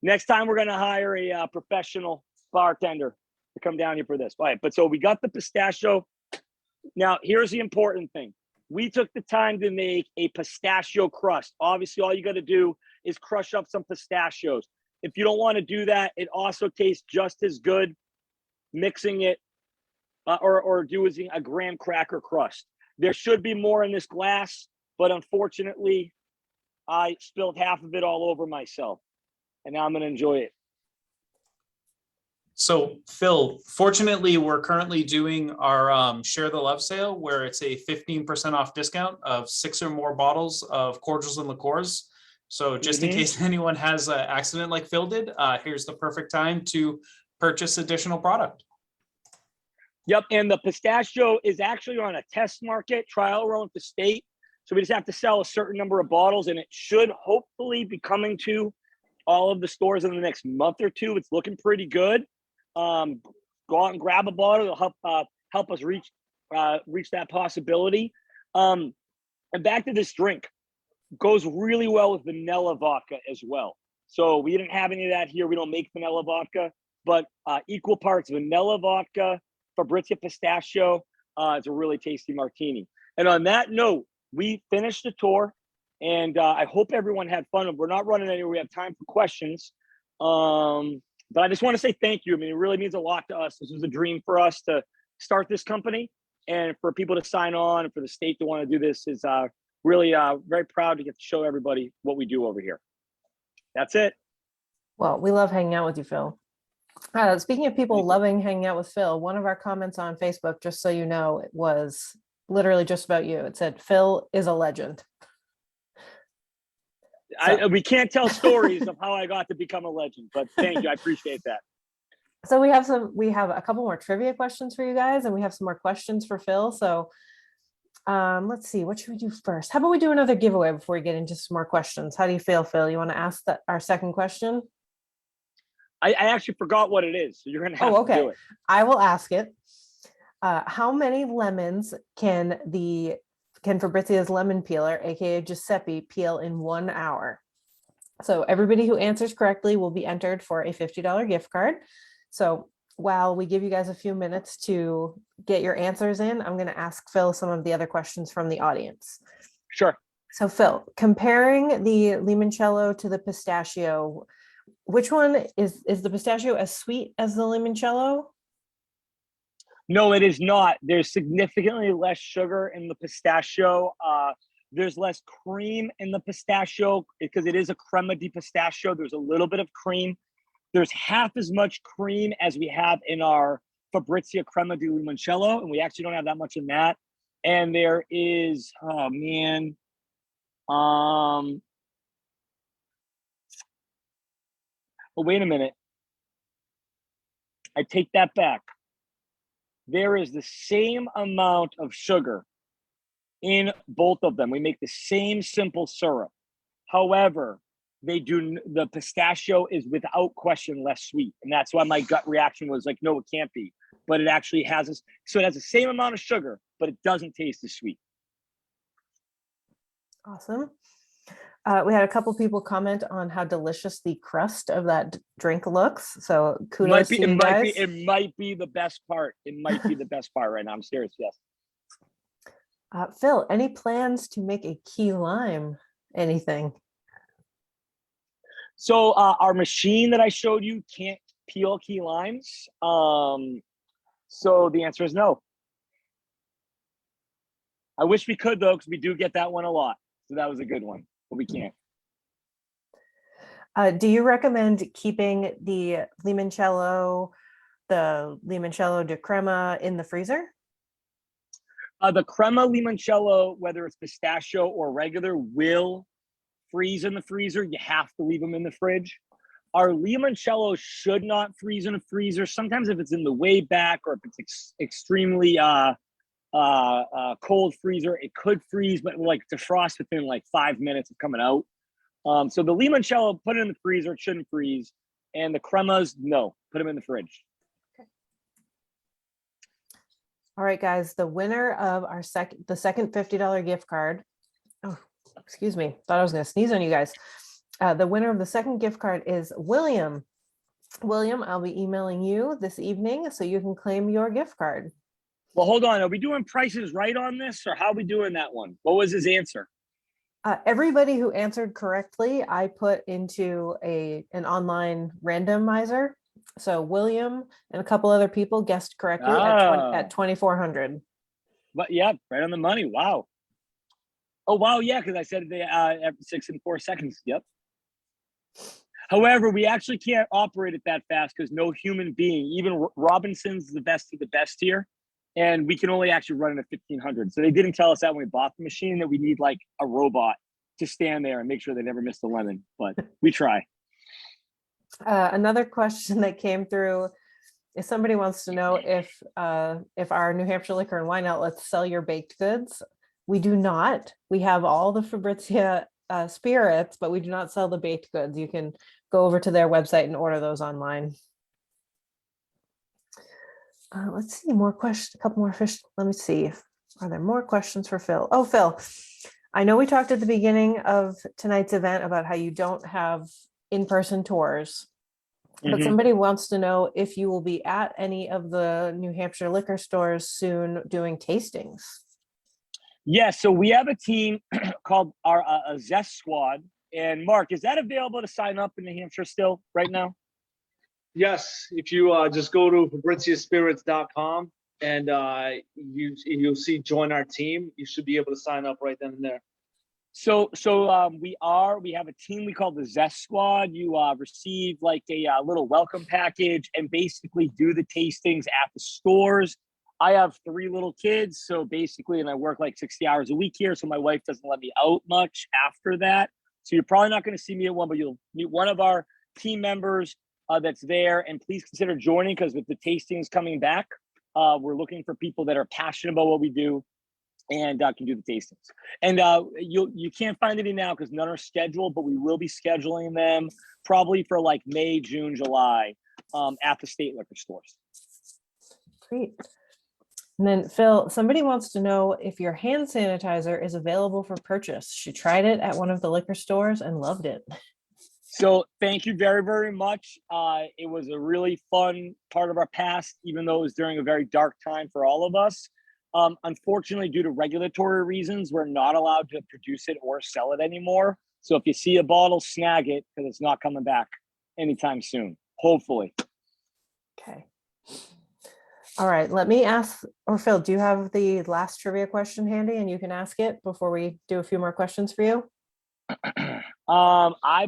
Next time we're going to hire a professional bartender to come down here for this. All right, but so we got the pistachio. Now, here's the important thing. We took the time to make a pistachio crust. Obviously, all you got to do is crush up some pistachios. If you don't want to do that, it also tastes just as good mixing it or using a graham cracker crust. There should be more in this glass, but unfortunately, I spilled half of it all over myself, and now I'm going to enjoy it.
So Phil, fortunately, we're currently doing our Share the Love sale, where it's a 15% off discount of 6 or more bottles of cordials and liqueurs. So just in case anyone has an accident like Phil did, here's the perfect time to purchase additional product.
Yep, and the pistachio is actually on a test market trial run with the state. So we just have to sell a certain number of bottles, and it should hopefully be coming to all of the stores in the next month or two. It's looking pretty good. Go out and grab a bottle. It'll help us reach that possibility. And back to this drink, goes really well with vanilla vodka as well. So we didn't have any of that here. We don't make vanilla vodka, but equal parts vanilla vodka, Fabrizia pistachio. It's a really tasty martini. And on that note, we finished the tour, and I hope everyone had fun. We're not running anywhere. We have time for questions. But I just want to say thank you. I mean, it really means a lot to us. This was a dream for us to start this company, and for people to sign on, and for the state to want to do this is really very proud to get to show everybody what we do over here. That's it.
Well, we love hanging out with you, Phil. Speaking of people loving hanging out with Phil, one of our comments on Facebook, just so you know, it was literally just about you. It said, Phil is a legend. So.
We can't tell stories of how I got to become a legend, but thank you. I appreciate that.
So we have a couple more trivia questions for you guys, and we have some more questions for Phil. So let's see, what should we do first? How about we do another giveaway before we get into some more questions? How do you feel, Phil? You want to ask our second question?
I actually forgot what it is, so you're going to have to do it.
I will ask it. How many lemons can Fabrizia's lemon peeler, aka Giuseppe, peel in 1 hour? So everybody who answers correctly will be entered for a $50 gift card. So while we give you guys a few minutes to get your answers in, I'm going to ask Phil some of the other questions from the audience.
Sure.
So Phil, comparing the limoncello to the pistachio, which one is the pistachio as sweet as the limoncello?
No, it is not. There's significantly less sugar in the pistachio. There's less cream in the pistachio because it is a crema di pistachio. There's a little bit of cream. There's half as much cream as we have in our Fabrizia crema di limoncello, and we actually don't have that much in that. And there is, oh man, oh, wait a minute. I take that back. There is the same amount of sugar in both of them. We make the same simple syrup. However, the pistachio is without question less sweet. And that's why my gut reaction was like, no, it can't be. But it actually has this. So it has the same amount of sugar, but it doesn't taste as sweet.
Awesome. We had a couple people comment on how delicious the crust of that drink looks. So kudos to you guys.
It might be the best part. It might be the best part right now. I'm serious. Yes.
Phil, any plans to make a key lime? Anything?
So our machine that I showed you can't peel key limes. So the answer is no. I wish we could though, because we do get that one a lot. So that was a good one. But we can't.
Do you recommend keeping the limoncello di crema in the freezer?
The crema limoncello, whether it's pistachio or regular, will freeze in the freezer. You have to leave them in the fridge. Our limoncello should not freeze in a freezer. Sometimes if it's in the way back or if it's extremely cold freezer, it could freeze, but like defrost within like 5 minutes of coming out. So the limoncello, put it in the freezer, it shouldn't freeze. And the cremas, no, put them in the fridge.
Okay. All right, guys, the winner of the second $50 gift card. Oh, excuse me. Thought I was going to sneeze on you guys. The winner of the second gift card is William. William, I'll be emailing you this evening so you can claim your gift card.
Well, hold on. Are we doing prices right on this, or how are we doing that one? What was his answer?
Everybody who answered correctly, I put into an online randomizer. So William and a couple other people guessed correctly at 2,400.
But yeah, right on the money. Wow. Oh wow, yeah, because I said they after 6 and 4 seconds. Yep. However, we actually can't operate it that fast because no human being, even Robinson's the best of the best here. And we can only actually run it at 1,500. So they didn't tell us that when we bought the machine, that we need like a robot to stand there and make sure they never miss the lemon, but we try.
Another question that came through is somebody wants to know if our New Hampshire Liquor and Wine outlets sell your baked goods. We do not. We have all the Fabrizia spirits, but we do not sell the baked goods. You can go over to their website and order those online. Let's see, more questions, a couple more fish. Let me see. Are there more questions for Phil? Oh, Phil, I know we talked at the beginning of tonight's event about how you don't have in-person tours, but somebody wants to know if you will be at any of the New Hampshire liquor stores soon doing tastings.
Yeah, so we have a team called our a Zest Squad. And Mark, is that available to sign up in New Hampshire still right now?
Yes, if you just go to fabriziaspirits.com and you'll see join our team, you should be able to sign up right then and there.
So we have a team we call the Zest Squad. You receive like a little welcome package and basically do the tastings at the stores. I have 3 little kids, so basically, and I work like 60 hours a week here, so my wife doesn't let me out much after that. So you're probably not going to see me at one, but you'll meet one of our team members that's there. And please consider joining, because with the tastings coming back, we're looking for people that are passionate about what we do and can do the tastings. And you can't find any now because none are scheduled, but we will be scheduling them probably for like May, June, July at the state liquor stores.
Great. And then Phil, somebody wants to know if your hand sanitizer is available for purchase. She tried it at one of the liquor stores and loved it.
So thank you very, very much. It was a really fun part of our past, even though it was during a very dark time for all of us. Unfortunately, due to regulatory reasons, we're not allowed to produce it or sell it anymore. So if you see a bottle, snag it, because it's not coming back anytime soon, hopefully.
Okay. All right, let me ask, or Phil, do you have the last trivia question handy and you can ask it before we do a few more questions for you?
I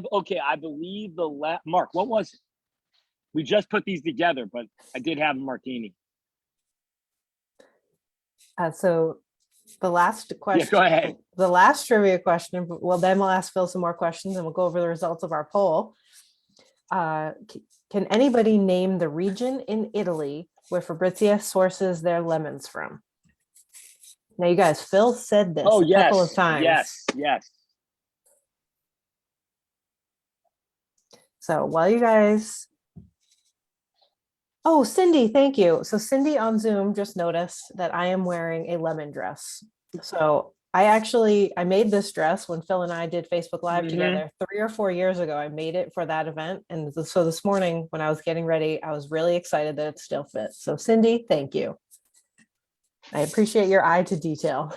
believe Mark, what was it? We just put these together, but I did have a martini.
So the last question,
go ahead.
The last trivia question, well, then we'll ask Phil some more questions and we'll go over the results of our poll. Can anybody name the region in Italy where Fabrizia sources their lemons from? Now, you guys, Phil said this a couple of times.
Yes.
So while you guys, oh, Cindy, thank you. So Cindy on Zoom just noticed that I am wearing a lemon dress. So I made this dress when Phil and I did Facebook Live together 3 or 4 years ago. I made it for that event. And so this morning when I was getting ready, I was really excited that it still fits. So Cindy, thank you. I appreciate your eye to detail.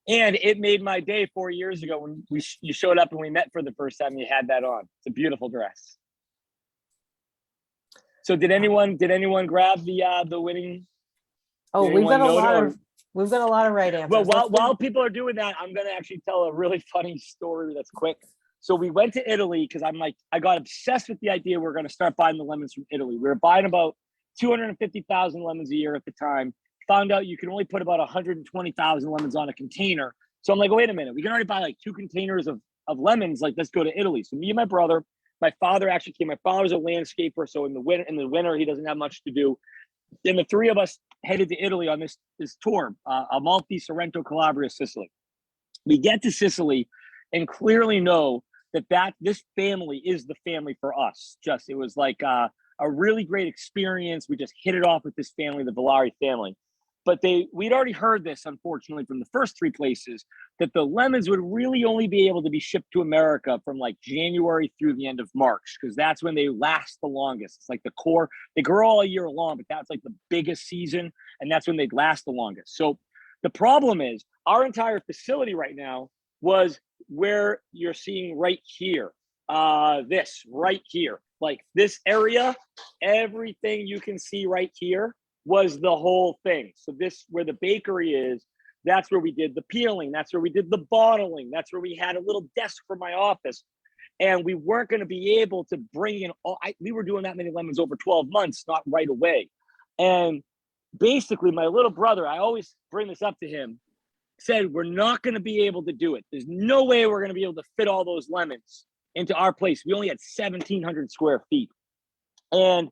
And it made my day 4 years ago when you showed up and we met for the first time. You had that on. It's a beautiful dress. So did anyone grab the winning?
Oh, we've got a lot of right answers.
Well, while people are doing that, I'm going to actually tell a really funny story that's quick. So we went to Italy because I got obsessed with the idea we're going to start buying the lemons from Italy. We were buying about 250,000 lemons a year at the time. Found out you can only put about 120,000 lemons on a container. So I'm like, wait a minute, we can already buy like 2 containers of lemons. Like, let's go to Italy. So me and my brother, my father actually came. My father's a landscaper, so in the winter he doesn't have much to do. And the 3 of us headed to Italy on this tour, Amalfi, Sorrento, Calabria, Sicily. We get to Sicily and clearly know that this family is the family for us. It was like a really great experience. We just hit it off with this family, the Villari family. But we'd already heard this, unfortunately, from the first 3 places, that the lemons would really only be able to be shipped to America from like January through the end of March, because that's when they last the longest. It's like the core, they grow all year long, but that's like the biggest season, and that's when they last the longest. So the problem is our entire facility right now was where you're seeing right here, this right here, like this area, everything you can see right here was the whole thing. So this, where the bakery is, that's where we did the peeling. That's where we did the bottling. That's where we had a little desk for my office. And we weren't going to be able to bring in we were doing that many lemons over 12 months, not right away. And basically my little brother, I always bring this up to him, said, we're not going to be able to do it. There's no way we're going to be able to fit all those lemons into our place. We only had 1,700 square feet. And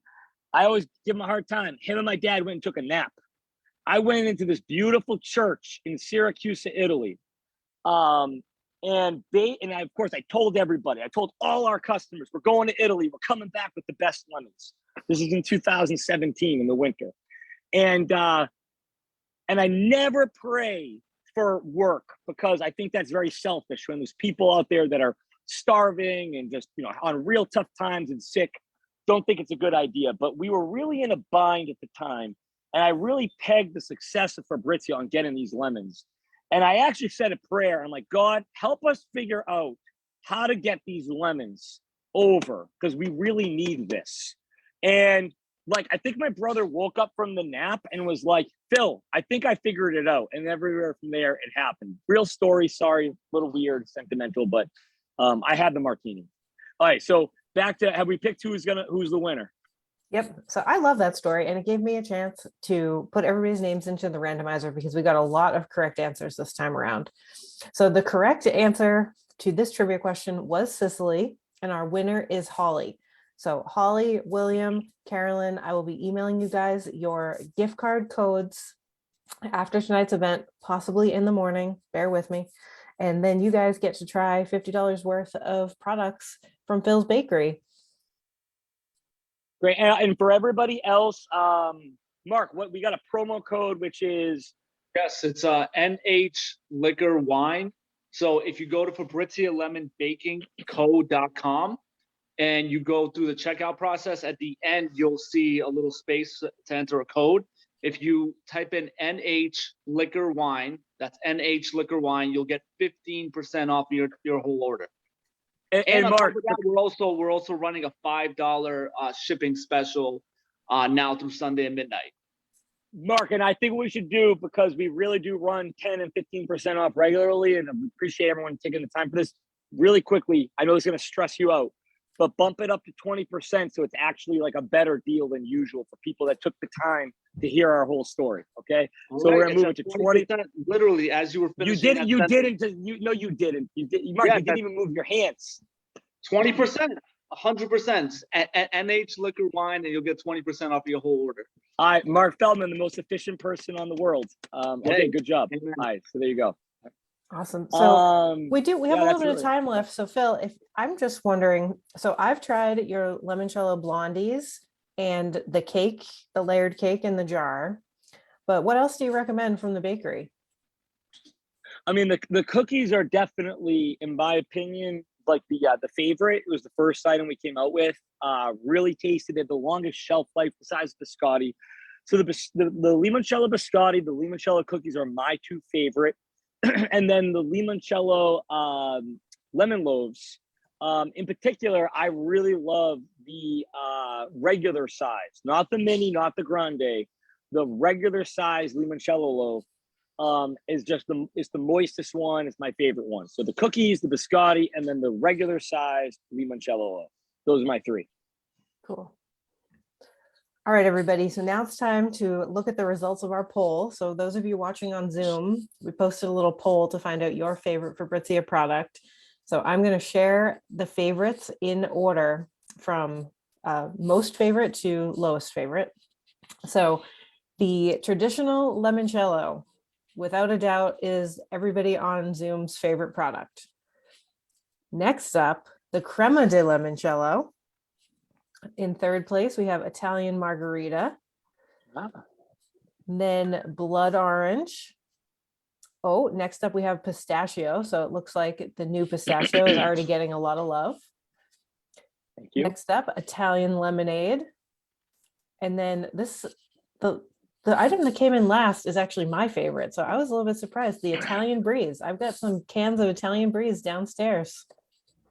I always give him a hard time. Him and my dad went and took a nap. I went into this beautiful church in Syracuse, Italy. Of course, I told everybody, I told all our customers, we're going to Italy. We're coming back with the best lemons. This is in 2017 in the winter. And I never pray for work because I think that's very selfish when there's people out there that are starving and just, on real tough times and sick. Don't think it's a good idea. But we were really in a bind at the time. And I really pegged the success of Fabrizia on getting these lemons. And I actually said a prayer. I'm like, God, help us figure out how to get these lemons over because we really need this. And I think my brother woke up from the nap and was like, Phil, I think I figured it out. And everywhere from there, it happened. Real story. Sorry, a little weird, sentimental, but I had the martini. All right. So back to, have we picked who's the winner?
Yep. So I love that story. And it gave me a chance to put everybody's names into the randomizer because we got a lot of correct answers this time around. So the correct answer to this trivia question was Sicily, and our winner is Holly. So Holly, William, Carolyn, I will be emailing you guys your gift card codes after tonight's event, possibly in the morning. Bear with me. And then you guys get to try $50 worth of products from Phil's Bakery.
Great. And for everybody else, Mark, we got a promo code, which is?
Yes, it's NH Liquor Wine. So if you go to FabriziaLemonBakingCo.com and you go through the checkout process, at the end, you'll see a little space to enter a code. If you type in NH Liquor Wine, that's NH Liquor Wine, you'll get 15% off your whole order. And Mark, that, we're also running a $5 shipping special now through Sunday at midnight.
Mark, and I think what we should do, because we really do run 10 and 15% off regularly, and I appreciate everyone taking the time for this really quickly. I know it's going to stress you out, but bump it up to 20% so it's actually like a better deal than usual for people that took the time to hear our whole story. Okay, so we're gonna move it to 20.
Literally, as you were finishing,
you didn't. You didn't. Mark, you didn't even move your hands.
20%, 100%. NH Liquor Wine, and you'll get 20% off your whole order.
All right, Mark Feldman, the most efficient person on the world. Okay, good job.
Amen.
All right, so there you go.
Awesome. So we have a little bit of
really
time left. So Phil, if I'm just wondering, so I've tried your limoncello blondies and the cake, the layered cake in the jar, but what else do you recommend from the bakery?
I mean, the cookies are definitely, in my opinion, like the favorite. It was the first item we came out with. Really tasted it, the longest shelf life besides biscotti. So the limoncello biscotti, the limoncello cookies are my two favorite. And then the limoncello lemon loaves. In particular, I really love the regular size, not the mini, not the grande. The regular size limoncello loaf is the moistest one. It's my favorite one. So the cookies, the biscotti, and then the regular size limoncello loaf. Those are my three.
Cool. All right, everybody. So now it's time to look at the results of our poll. So those of you watching on Zoom, we posted a little poll to find out your favorite Fabrizia product. So I'm going to share the favorites in order from most favorite to lowest favorite. So the traditional limoncello, without a doubt, is everybody on Zoom's favorite product. Next up, the crema de limoncello. In third place, we have Italian margarita.
Ah.
Then blood orange. Oh, next up we have pistachio. So it looks like the new pistachio is already getting a lot of love.
Thank you.
Next up, Italian lemonade. And then the item that came in last is actually my favorite. So I was a little bit surprised. The Italian breeze. I've got some cans of Italian breeze downstairs.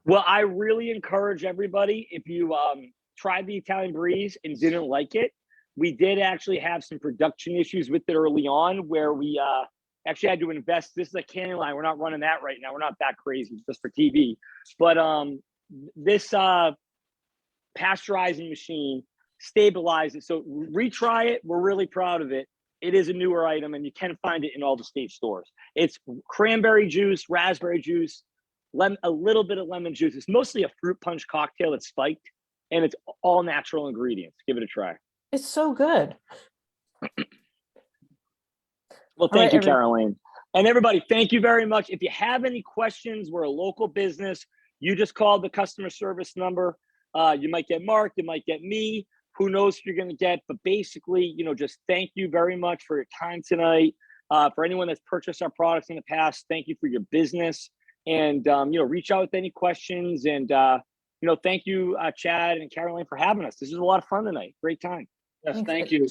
Well, I really encourage everybody, if you tried the Italian breeze and didn't like it, we did actually have some production issues with it early on where we actually had to invest. This is a canning line. We're not running that right now. We're not that crazy, just for TV. But this pasteurizing machine stabilized it. So retry it. We're really proud of it. It is a newer item, and you can find it in all the state stores. It's cranberry juice, raspberry juice, a little bit of lemon juice. It's mostly a fruit punch cocktail that's spiked, and it's all natural ingredients. Give it a try.
It's so good.
Well,
All right,
thank you, Caroline. And everybody, thank you very much. If you have any questions, we're a local business. You just call the customer service number. You might get Mark, you might get me. Who knows who you're going to get? But basically, just thank you very much for your time tonight. For anyone that's purchased our products in the past, thank you for your business. And, reach out with any questions. And, thank you, Chad and Caroline, for having us. This was a lot of fun tonight. Great time.
Yes,
Thanks.
thank you.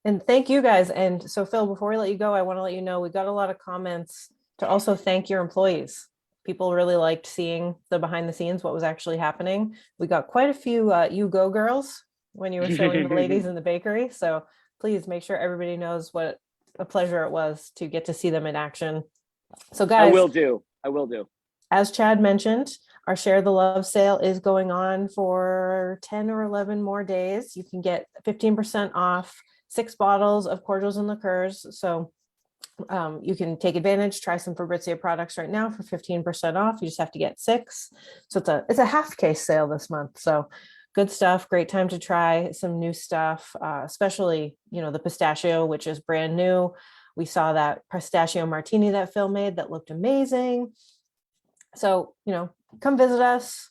And thank you guys. And so Phil, before we let you go, I want to let you know we got a lot of comments to also thank your employees. People really liked seeing the behind the scenes, what was actually happening. We got quite a few you go girls when you were showing the ladies in the bakery. So please make sure everybody knows what a pleasure it was to get to see them in action. So guys,
I will do.
As Chad mentioned, our Share the Love sale is going on for 10 or 11 more days. You can get 15% off 6 bottles of cordials and liqueurs. So you can take advantage, try some Fabrizia products right now for 15% off. You just have to get 6. So it's a half case sale this month. So good stuff. Great time to try some new stuff, especially, the pistachio, which is brand new. We saw that pistachio martini that Phil made that looked amazing. So, come visit us,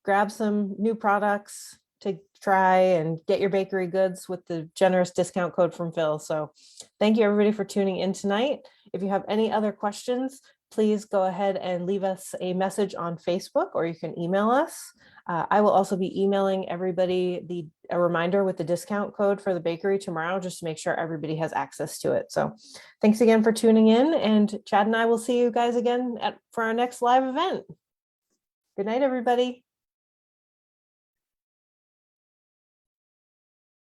grab some new products to try and get your bakery goods with the generous discount code from Phil. So thank you everybody for tuning in tonight. If you have any other questions, please go ahead and leave us a message on Facebook, or you can email us. I will also be emailing everybody a reminder with the discount code for the bakery tomorrow, just to make sure everybody has access to it. So thanks again for tuning in, and Chad and I will see you guys again for our next live event. Good night, everybody.